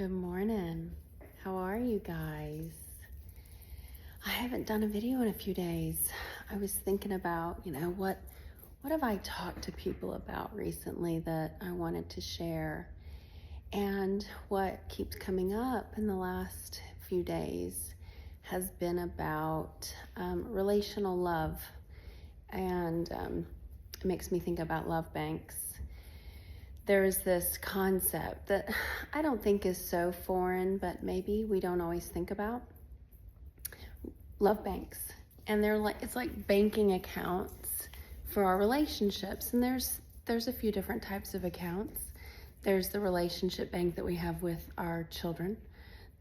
Good morning. How are you guys? I haven't done a video in a few days. I was thinking about, what have I talked to people about recently that I wanted to share? And what keeps coming up in the last few days has been about relational love. And it makes me think about love banks. There's this concept that I don't think is so foreign, but maybe we don't always think about. Love banks. And it's like banking accounts for our relationships. And there's a few different types of accounts. There's the relationship bank that we have with our children.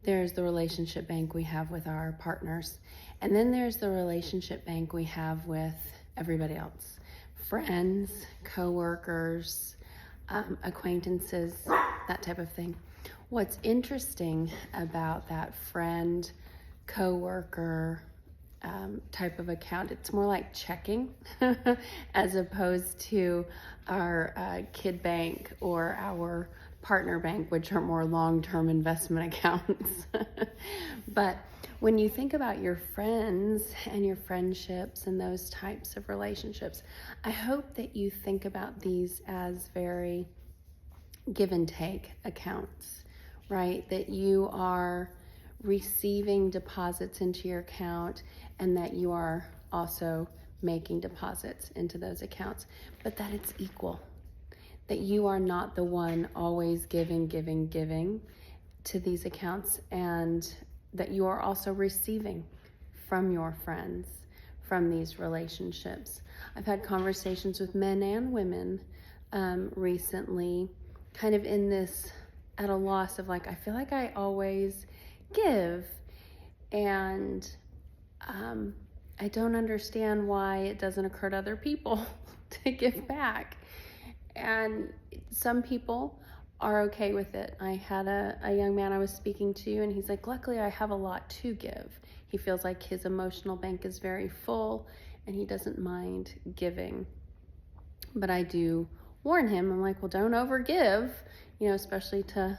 There's the relationship bank we have with our partners. And then there's the relationship bank we have with everybody else. Friends, coworkers, acquaintances, that type of thing. What's interesting about that friend, coworker type of account, it's more like checking as opposed to our kid bank or our partner bank, which are more long-term investment accounts. But when you think about your friends and your friendships and those types of relationships, I hope that you think about these as very give and take accounts, right? That you are receiving deposits into your account and that you are also making deposits into those accounts, but that it's equal. That you are not the one always giving to these accounts, and that you are also receiving from your friends, from these relationships. I've had conversations with men and women recently, kind of in this, at a loss of like, I feel like I always give, and I don't understand why it doesn't occur to other people to give back. And some people are okay with it. I had a young man I was speaking to, and he's like, luckily I have a lot to give. He feels like his emotional bank is very full and he doesn't mind giving. But I do warn him, I'm like, well, don't overgive, especially to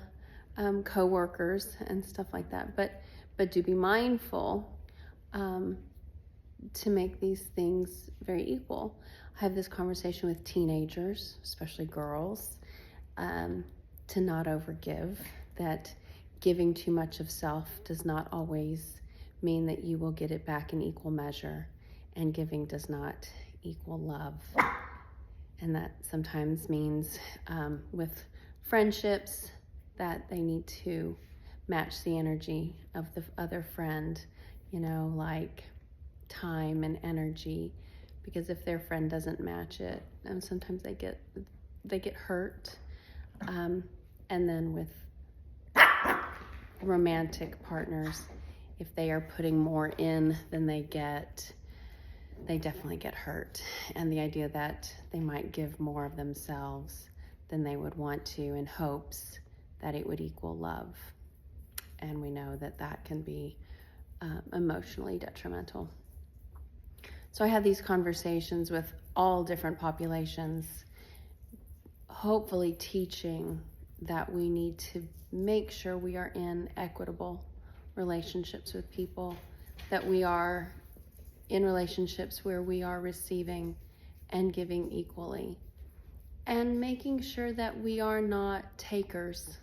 coworkers and stuff like that. But do be mindful to make these things very equal. I have this conversation with teenagers, especially girls, to not overgive, that giving too much of self does not always mean that you will get it back in equal measure, and giving does not equal love. And that sometimes means with friendships that they need to match the energy of the other friend, like time and energy, because if their friend doesn't match it, sometimes they get hurt. And then with romantic partners, if they are putting more in than they get, they definitely get hurt. And the idea that they might give more of themselves than they would want to in hopes that it would equal love. And we know that that can be emotionally detrimental. So I had these conversations with all different populations, hopefully teaching that we need to make sure we are in equitable relationships with people, that we are in relationships where we are receiving and giving equally, and making sure that we are not takers.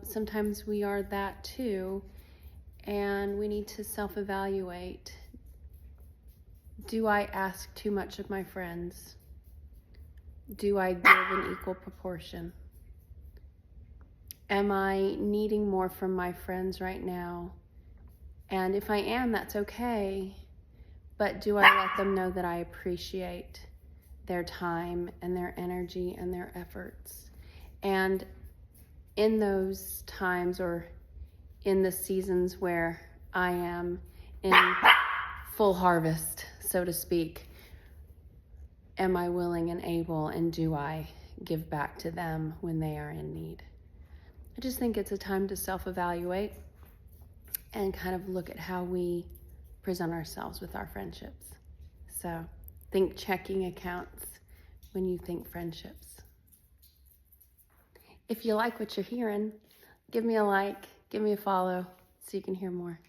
Sometimes we are that too, and we need to self-evaluate. Do I ask too much of my friends? Do I give in equal proportion? Am I needing more from my friends right now? And if I am, that's okay. But do I let them know that I appreciate their time and their energy and their efforts? And in those times, or in the seasons where I am in full harvest, so to speak, am I willing and able, and do I give back to them when they are in need? I just think it's a time to self-evaluate and kind of look at how we present ourselves with our friendships. So think checking accounts when you think friendships. If you like what you're hearing, give me a like, give me a follow so you can hear more.